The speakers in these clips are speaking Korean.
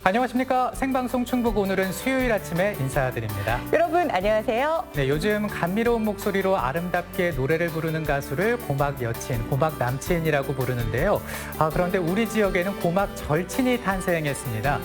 안녕하십니까. 생방송 충북 오늘은 수요일 아침에 인사드립니다. 여러분 안녕하세요. 네, 요즘 감미로운 목소리로 아름답게 노래를 부르는 가수를 고막 여친, 고막 남친이라고 부르는데요. 그런데 우리 지역에는 고막 절친이 탄생했습니다.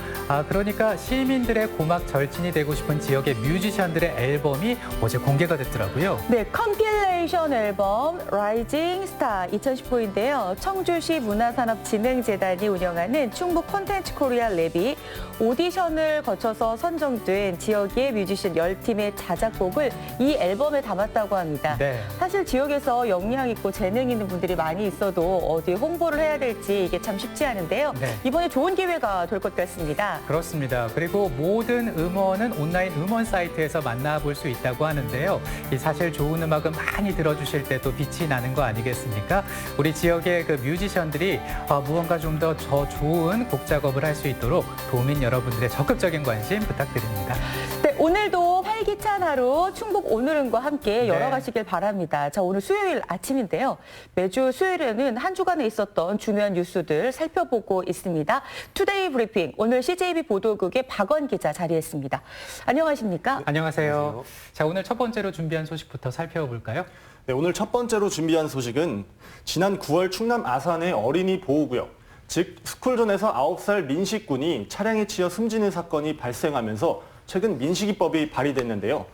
그러니까 시민들의 고막 절친이 되고 싶은 지역의 뮤지션들의 앨범이 어제 공개가 됐더라고요. 네, 컴필레이션 앨범 라이징 스타 2019인데요. 청주시 문화산업진흥재단이 운영하는 충북 콘텐츠 코리아 랩이 오디션을 거쳐서 선정된 지역의 뮤지션 10팀의 자작곡을 이 앨범에 담았다고 합니다. 네. 사실 지역에서 역량 있고 재능 있는 분들이 많이 있어도 어디 홍보를 해야 될지 이게 참 쉽지 않은데요. 네. 이번에 좋은 기회가 될 것 같습니다. 그렇습니다. 그리고 모든 음원은 온라인 음원 사이트에서 만나볼 수 있다고 하는데요. 이 사실 좋은 음악은 많이 들어주실 때 또 빛이 나는 거 아니겠습니까? 우리 지역의 그 뮤지션들이 무언가 좀 더 좋은 곡 작업을 할 수 있도록 도민 여러분들의 적극적인 관심 부탁드립니다. 네, 오늘도 활기찬 하루 충북 오늘은과 함께 열어가시길 바랍니다. 자, 오늘 수요일 아침인데요. 매주 수요일에는 한 주간에 있었던 중요한 뉴스들 살펴보고 있습니다. 투데이 브리핑, 오늘 CJB 보도국의 박원 기자 자리했습니다. 안녕하십니까? 안녕하세요. 자, 오늘 첫 번째로 준비한 소식부터 살펴볼까요? 네, 오늘 첫 번째로 준비한 소식은 지난 9월 충남 아산의 어린이 보호구역, 즉 스쿨존에서 9살 민식군이 차량에 치여 숨지는 사건이 발생하면서 최근 민식이법이 발의됐는데요.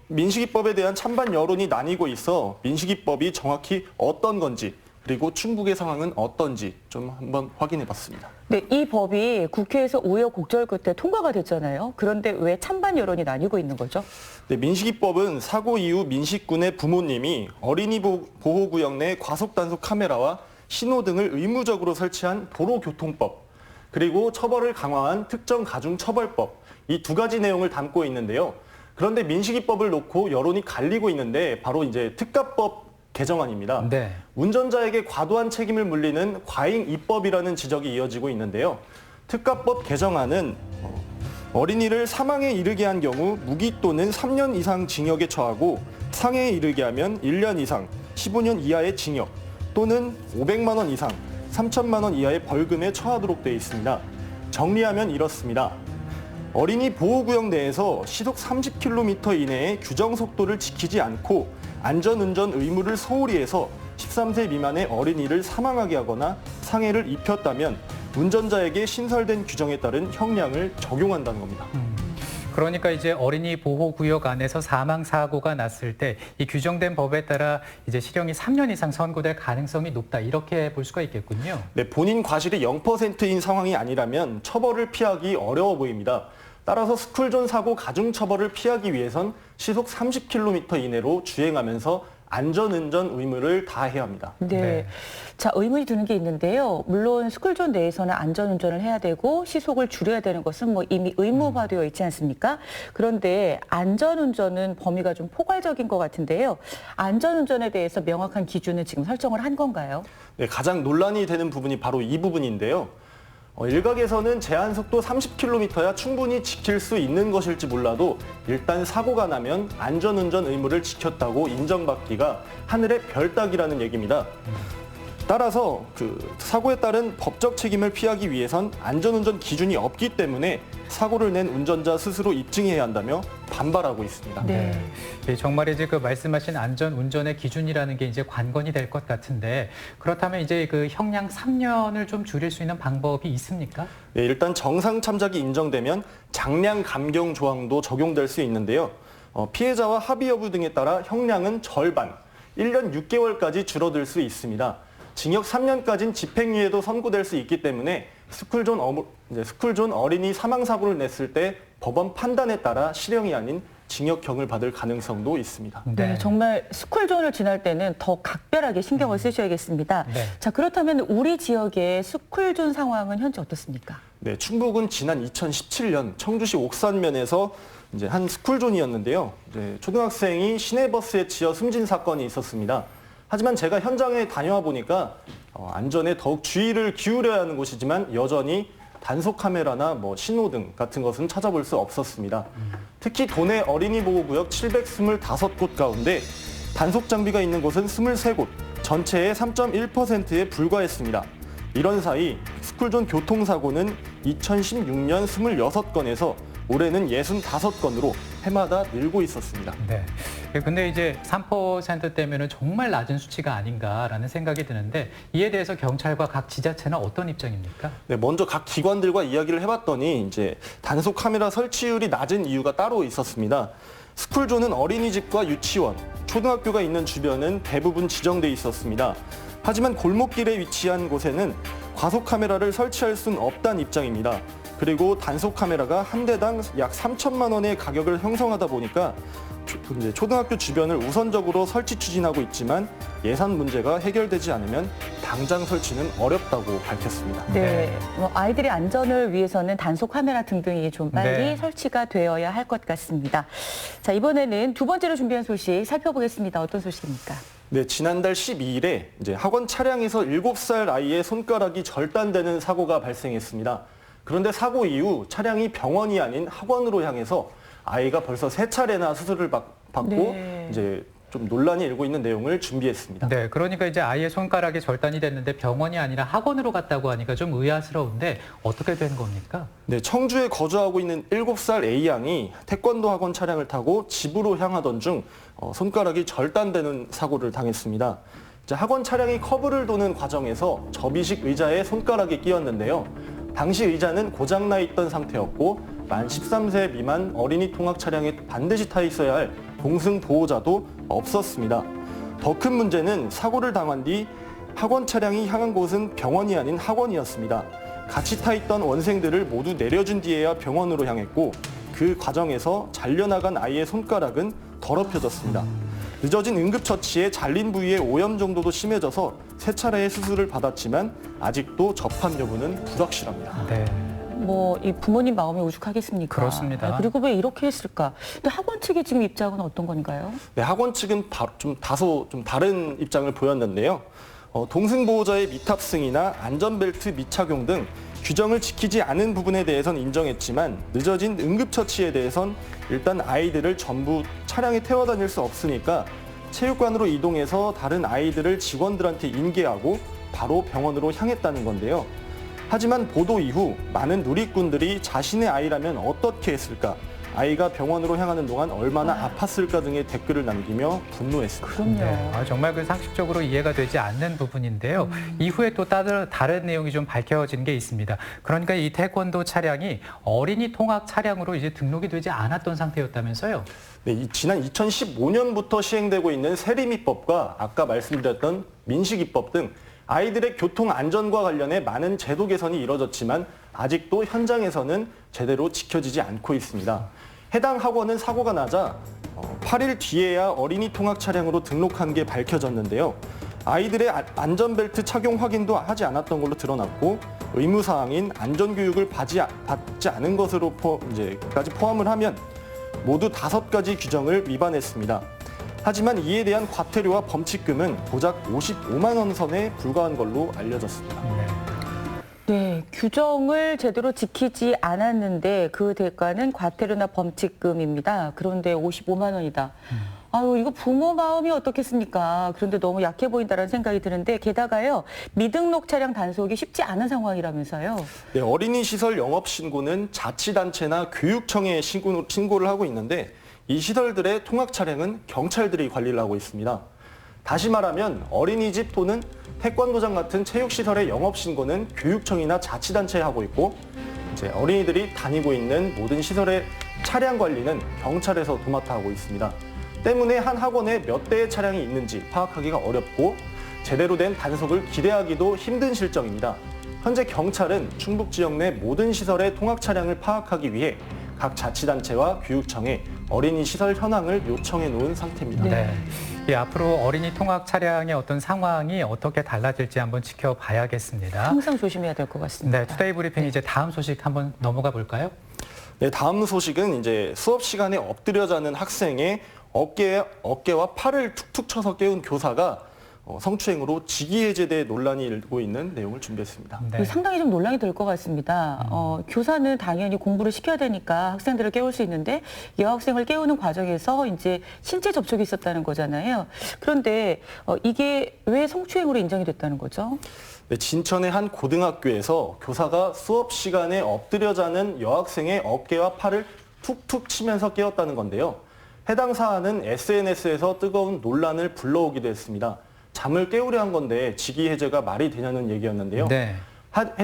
민식이법에 대한 찬반 여론이 나뉘고 있어 민식이법이 정확히 어떤 건지 그리고 충북의 상황은 어떤지 좀 한번 확인해 봤습니다. 네, 이 법이 국회에서 우여곡절 끝에 통과가 됐잖아요. 그런데 왜 찬반 여론이 나뉘고 있는 거죠? 네, 민식이법은 사고 이후 민식군의 부모님이 어린이 보호구역 내 과속단속 카메라와 신호등을 의무적으로 설치한 도로교통법, 그리고 처벌을 강화한 특정가중처벌법, 이 두 가지 내용을 담고 있는데요. 그런데 민식이법을 놓고 여론이 갈리고 있는데 바로 이제 특가법 개정안입니다. 네. 운전자에게 과도한 책임을 물리는 과잉 입법이라는 지적이 이어지고 있는데요. 특가법 개정안은 어린이를 사망에 이르게 한 경우 무기 또는 3년 이상 징역에 처하고 상해에 이르게 하면 1년 이상 15년 이하의 징역 또는 500만 원 이상 3천만 원 이하의 벌금에 처하도록 되어 있습니다. 정리하면 이렇습니다. 어린이 보호구역 내에서 시속 30km 이내의 규정 속도를 지키지 않고 안전운전 의무를 소홀히 해서 13세 미만의 어린이를 사망하게 하거나 상해를 입혔다면 운전자에게 신설된 규정에 따른 형량을 적용한다는 겁니다. 그러니까 이제 어린이 보호구역 안에서 사망 사고가 났을 때 이 규정된 법에 따라 이제 실형이 3년 이상 선고될 가능성이 높다, 이렇게 볼 수가 있겠군요. 네, 본인 과실이 0%인 상황이 아니라면 처벌을 피하기 어려워 보입니다. 따라서 스쿨존 사고 가중처벌을 피하기 위해선 시속 30km 이내로 주행하면서 안전운전 의무를 다해야 합니다. 네. 자, 의문이 드는 게 있는데요. 물론 스쿨존 내에서는 안전운전을 해야 되고 시속을 줄여야 되는 것은 뭐 이미 의무화되어 있지 않습니까? 그런데 안전운전은 범위가 좀 포괄적인 것 같은데요. 안전운전에 대해서 명확한 기준을 지금 설정을 한 건가요? 네, 가장 논란이 되는 부분이 바로 이 부분인데요. 일각에서는 제한 속도 30km야 충분히 지킬 수 있는 것일지 몰라도 일단 사고가 나면 안전운전 의무를 지켰다고 인정받기가 하늘의 별 따기라는 얘기입니다. 따라서 사고에 따른 법적 책임을 피하기 위해선 안전운전 기준이 없기 때문에 사고를 낸 운전자 스스로 입증해야 한다며 반발하고 있습니다. 네. 네, 정말 이제 그 말씀하신 안전운전의 기준이라는 게 이제 관건이 될 것 같은데, 그렇다면 이제 그 형량 3년을 좀 줄일 수 있는 방법이 있습니까? 네, 일단 정상 참작이 인정되면 장량 감경 조항도 적용될 수 있는데요. 피해자와 합의 여부 등에 따라 형량은 절반, 1년 6개월까지 줄어들 수 있습니다. 징역 3년까지는 집행유예도 선고될 수 있기 때문에 스쿨존 어린이 사망 사고를 냈을 때 법원 판단에 따라 실형이 아닌 징역형을 받을 가능성도 있습니다. 네, 정말 스쿨존을 지날 때는 더 각별하게 신경을 쓰셔야겠습니다. 네. 자, 그렇다면 우리 지역의 스쿨존 상황은 현재 어떻습니까? 네, 충북은 지난 2017년 청주시 옥산면에서 이제 한 스쿨존이었는데요. 초등학생이 시내버스에 치여 숨진 사건이 있었습니다. 하지만 제가 현장에 다녀와 보니까 안전에 더욱 주의를 기울여야 하는 곳이지만 여전히 단속 카메라나 신호등 같은 것은 찾아볼 수 없었습니다. 특히 도내 어린이 보호구역 725곳 가운데 단속 장비가 있는 곳은 23곳, 전체의 3.1%에 불과했습니다. 이런 사이 스쿨존 교통사고는 2016년 26건에서 올해는 65건으로 해마다 늘고 있었습니다. 네. 근데 이제 3%대면은 정말 낮은 수치가 아닌가라는 생각이 드는데 이에 대해서 경찰과 각 지자체는 어떤 입장입니까? 네, 먼저 각 기관들과 이야기를 해봤더니 이제 단속 카메라 설치율이 낮은 이유가 따로 있었습니다. 스쿨존은 어린이집과 유치원, 초등학교가 있는 주변은 대부분 지정돼 있었습니다. 하지만 골목길에 위치한 곳에는 과속 카메라를 설치할 수는 없다는 입장입니다. 그리고 단속 카메라가 한 대당 약 3천만 원의 가격을 형성하다 보니까 이제 초등학교 주변을 우선적으로 설치 추진하고 있지만 예산 문제가 해결되지 않으면 당장 설치는 어렵다고 밝혔습니다. 네, 아이들의 안전을 위해서는 단속 카메라 등등이 좀 빨리 네. 설치가 되어야 할 것 같습니다. 자, 이번에는 두 번째로 준비한 소식 살펴보겠습니다. 어떤 소식입니까? 네, 지난달 12일에 이제 학원 차량에서 7살 아이의 손가락이 절단되는 사고가 발생했습니다. 그런데 사고 이후 차량이 병원이 아닌 학원으로 향해서 아이가 벌써 3차례나 수술을 받고 네. 이제 좀 논란이 일고 있는 내용을 준비했습니다. 네, 그러니까 이제 아이의 손가락이 절단이 됐는데 병원이 아니라 학원으로 갔다고 하니까 좀 의아스러운데 어떻게 된 겁니까? 네, 청주에 거주하고 있는 7살 A양이 태권도 학원 차량을 타고 집으로 향하던 중 손가락이 절단되는 사고를 당했습니다. 이제 학원 차량이 커브를 도는 과정에서 접이식 의자에 손가락이 끼었는데요. 당시 의자는 고장나 있던 상태였고 만 13세 미만 어린이 통학 차량에 반드시 타 있어야 할 동승 보호자도 없었습니다. 더 큰 문제는 사고를 당한 뒤 학원 차량이 향한 곳은 병원이 아닌 학원이었습니다. 같이 타 있던 원생들을 모두 내려준 뒤에야 병원으로 향했고 그 과정에서 잘려나간 아이의 손가락은 더럽혀졌습니다. 늦어진 응급처치에 잘린 부위의 오염 정도도 심해져서 3차례의 수술을 받았지만 아직도 접합 여부는 불확실합니다. 네. 이 부모님 마음이 오죽하겠습니까? 그렇습니다. 그리고 왜 이렇게 했을까? 근데 학원 측의 지금 입장은 어떤 건가요? 네, 학원 측은 다소 다른 입장을 보였는데요. 동승보호자의 미탑승이나 안전벨트 미착용 등 규정을 지키지 않은 부분에 대해서는 인정했지만 늦어진 응급처치에 대해선 일단 아이들을 전부 차량에 태워 다닐 수 없으니까 체육관으로 이동해서 다른 아이들을 직원들한테 인계하고 바로 병원으로 향했다는 건데요. 하지만 보도 이후 많은 누리꾼들이 자신의 아이라면 어떻게 했을까, 아이가 병원으로 향하는 동안 얼마나 아팠을까 등의 댓글을 남기며 분노했습니다. 그럼요. 네, 정말 그 상식적으로 이해가 되지 않는 부분인데요. 이후에 또 다른 내용이 좀 밝혀진 게 있습니다. 그러니까 이 태권도 차량이 어린이 통학 차량으로 이제 등록이 되지 않았던 상태였다면서요? 네, 지난 2015년부터 시행되고 있는 세리미법과 아까 말씀드렸던 민식이법 등 아이들의 교통 안전과 관련해 많은 제도 개선이 이뤄졌지만 아직도 현장에서는 제대로 지켜지지 않고 있습니다. 해당 학원은 사고가 나자 8일 뒤에야 어린이 통학 차량으로 등록한 게 밝혀졌는데요. 아이들의 안전벨트 착용 확인도 하지 않았던 걸로 드러났고 의무사항인 안전교육을 받지 않은 것으로 까지 포함을 하면 모두 5가지 규정을 위반했습니다. 하지만 이에 대한 과태료와 범칙금은 고작 55만 원 선에 불과한 걸로 알려졌습니다. 네, 규정을 제대로 지키지 않았는데 그 대가는 과태료나 범칙금입니다. 그런데 55만 원이다. 아유, 이거 부모 마음이 어떻겠습니까? 그런데 너무 약해 보인다는 생각이 드는데 게다가요, 미등록 차량 단속이 쉽지 않은 상황이라면서요. 네, 어린이 시설 영업 신고는 자치단체나 교육청에 신고를 하고 있는데 이 시설들의 통학 차량은 경찰들이 관리를 하고 있습니다. 다시 말하면 어린이집 또는 태권도장 같은 체육시설의 영업 신고는 교육청이나 자치단체에 하고 있고 이제 어린이들이 다니고 있는 모든 시설의 차량 관리는 경찰에서 도맡아 하고 있습니다. 때문에 한 학원에 몇 대의 차량이 있는지 파악하기가 어렵고 제대로 된 단속을 기대하기도 힘든 실정입니다. 현재 경찰은 충북 지역 내 모든 시설의 통학 차량을 파악하기 위해 각 자치단체와 교육청에 어린이 시설 현황을 요청해 놓은 상태입니다. 네. 앞으로 어린이 통학 차량의 어떤 상황이 어떻게 달라질지 한번 지켜봐야겠습니다. 항상 조심해야 될 것 같습니다. 네, 투데이 브리핑 이제 다음 소식 한번 넘어가 볼까요? 네, 다음 소식은 이제 수업 시간에 엎드려 자는 학생의 어깨와 팔을 툭툭 쳐서 깨운 교사가 성추행으로 직위해제돼 논란이 일고 있는 내용을 준비했습니다. 네. 상당히 좀 논란이 될 것 같습니다. 교사는 당연히 공부를 시켜야 되니까 학생들을 깨울 수 있는데 여학생을 깨우는 과정에서 이제 신체 접촉이 있었다는 거잖아요. 그런데 이게 왜 성추행으로 인정이 됐다는 거죠? 네, 진천의 한 고등학교에서 교사가 수업 시간에 엎드려 자는 여학생의 어깨와 팔을 툭툭 치면서 깨웠다는 건데요. 해당 사안은 SNS에서 뜨거운 논란을 불러오기도 했습니다. 잠을 깨우려 한 건데 직위해제가 말이 되냐는 얘기였는데요. 네.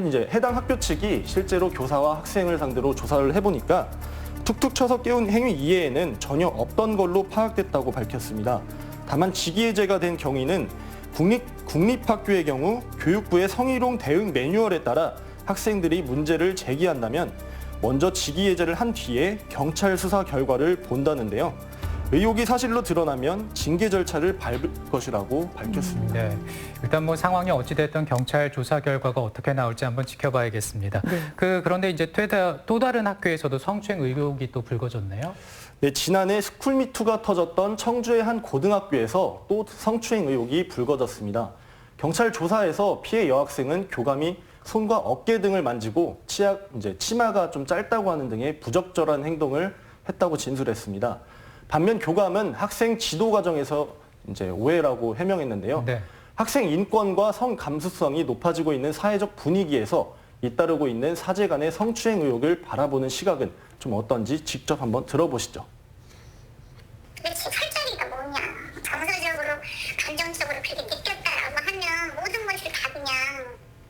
이제 해당 학교 측이 실제로 교사와 학생을 상대로 조사를 해보니까 툭툭 쳐서 깨운 행위 이외에는 전혀 없던 걸로 파악됐다고 밝혔습니다. 다만 직위해제가 된 경위는 국립학교의 경우 교육부의 성희롱 대응 매뉴얼에 따라 학생들이 문제를 제기한다면 먼저 직위해제를 한 뒤에 경찰 수사 결과를 본다는데요. 의혹이 사실로 드러나면 징계 절차를 밟을 것이라고 밝혔습니다. 네. 일단 뭐 상황이 어찌됐든 경찰 조사 결과가 어떻게 나올지 한번 지켜봐야겠습니다. 네. 그런데 이제 또 다른 학교에서도 성추행 의혹이 또 불거졌네요. 네, 지난해 스쿨미투가 터졌던 청주의 한 고등학교에서 또 성추행 의혹이 불거졌습니다. 경찰 조사에서 피해 여학생은 교감이 손과 어깨 등을 만지고 치마가 좀 짧다고 하는 등의 부적절한 행동을 했다고 진술했습니다. 반면 교감은 학생 지도 과정에서 오해라고 해명했는데요. 네. 학생 인권과 성 감수성이 높아지고 있는 사회적 분위기에서 잇따르고 있는 사제 간의 성추행 의혹을 바라보는 시각은 좀 어떤지 직접 한번 들어보시죠. 도대체 살자리가 뭐냐? 정서적으로, 감정적으로 그렇게 느꼈다라고 하면 모든 것을 다 그냥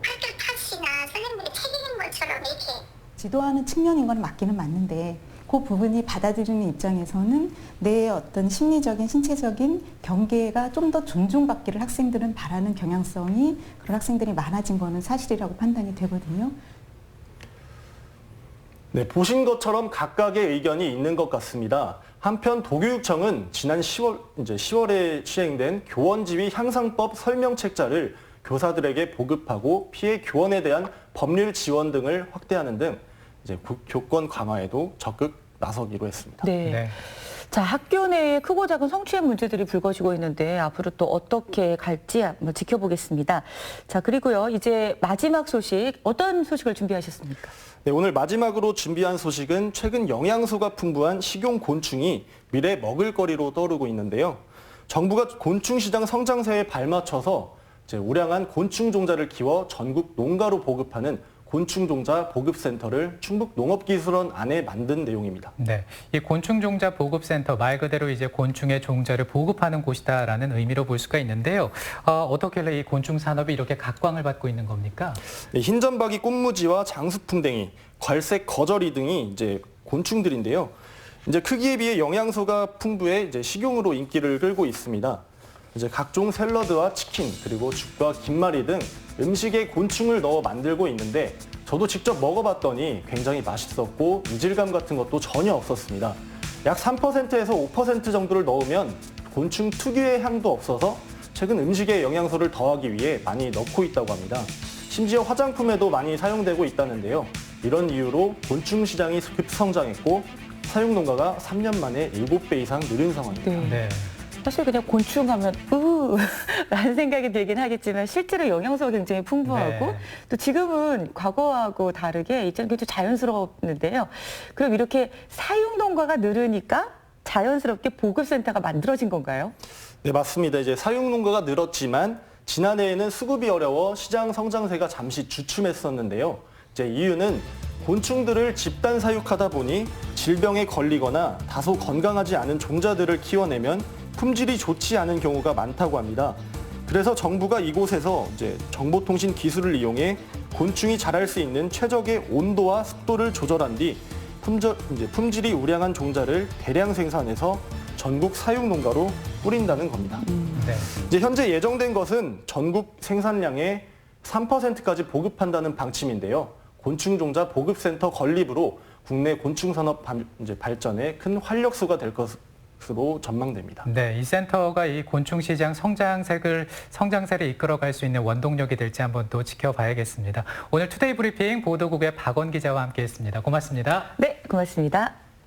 학교 탓이나 선생님들이 책임인 것처럼 이렇게 지도하는 측면인 건 맞기는 맞는데 그 부분이 받아들이는 입장에서는 내 어떤 심리적인, 신체적인 경계가 좀 더 존중받기를 학생들은 바라는 경향성이 그런 학생들이 많아진 거는 사실이라고 판단이 되거든요. 네, 보신 것처럼 각각의 의견이 있는 것 같습니다. 한편 도교육청은 지난 10월에 시행된 교원지위 향상법 설명책자를 교사들에게 보급하고 피해 교원에 대한 법률 지원 등을 확대하는 등 교권 강화에도 적극 나서기로 했습니다. 네. 네. 자, 학교 내에 크고 작은 성추행 문제들이 불거지고 있는데 앞으로 또 어떻게 갈지 한번 지켜보겠습니다. 자, 그리고요, 이제 마지막 소식, 어떤 소식을 준비하셨습니까? 네, 오늘 마지막으로 준비한 소식은 최근 영양소가 풍부한 식용 곤충이 미래 먹을거리로 떠오르고 있는데요. 정부가 곤충시장 성장세에 발맞춰서 우량한 곤충 종자를 키워 전국 농가로 보급하는 곤충종자 보급센터를 충북농업기술원 안에 만든 내용입니다. 네, 이 곤충종자 보급센터 말 그대로 이제 곤충의 종자를 보급하는 곳이다라는 의미로 볼 수가 있는데요. 어떻게 이 곤충 산업이 이렇게 각광을 받고 있는 겁니까? 네, 흰점박이 꽃무지와 장수풍뎅이, 괄색 거저리 등이 곤충들인데요. 크기에 비해 영양소가 풍부해 식용으로 인기를 끌고 있습니다. 각종 샐러드와 치킨, 그리고 죽과 김말이 등 음식에 곤충을 넣어 만들고 있는데 저도 직접 먹어봤더니 굉장히 맛있었고 이질감 같은 것도 전혀 없었습니다. 약 3%에서 5% 정도를 넣으면 곤충 특유의 향도 없어서 최근 음식에 영양소를 더하기 위해 많이 넣고 있다고 합니다. 심지어 화장품에도 많이 사용되고 있다는데요. 이런 이유로 곤충 시장이 급성장했고 사육 농가가 3년 만에 7배 이상 늘은 상황입니다. 네. 사실 그냥 곤충 하면 라는 생각이 들긴 하겠지만 실제로 영양소가 굉장히 풍부하고 네. 또 지금은 과거하고 다르게 이제는 굉장히 자연스러웠는데요. 그럼 이렇게 사육 농가가 늘으니까 자연스럽게 보급센터가 만들어진 건가요? 네, 맞습니다. 사육 농가가 늘었지만 지난해에는 수급이 어려워 시장 성장세가 잠시 주춤했었는데요. 이유는 곤충들을 집단 사육하다 보니 질병에 걸리거나 다소 건강하지 않은 종자들을 키워내면 품질이 좋지 않은 경우가 많다고 합니다. 그래서 정부가 이곳에서 정보통신 기술을 이용해 곤충이 자랄 수 있는 최적의 온도와 습도를 조절한 뒤 품질이 우량한 종자를 대량 생산해서 전국 사육 농가로 뿌린다는 겁니다. 네. 현재 예정된 것은 전국 생산량의 3%까지 보급한다는 방침인데요. 곤충종자 보급센터 건립으로 국내 곤충산업 발전에 큰 활력소가 될 것으로 전망됩니다. 네, 이 센터가 이 곤충 시장 성장세를 이끌어갈 수 있는 원동력이 될지 한번 또 지켜봐야겠습니다. 오늘 투데이 브리핑 보도국의 박원 기자와 함께했습니다. 고맙습니다. 네, 고맙습니다.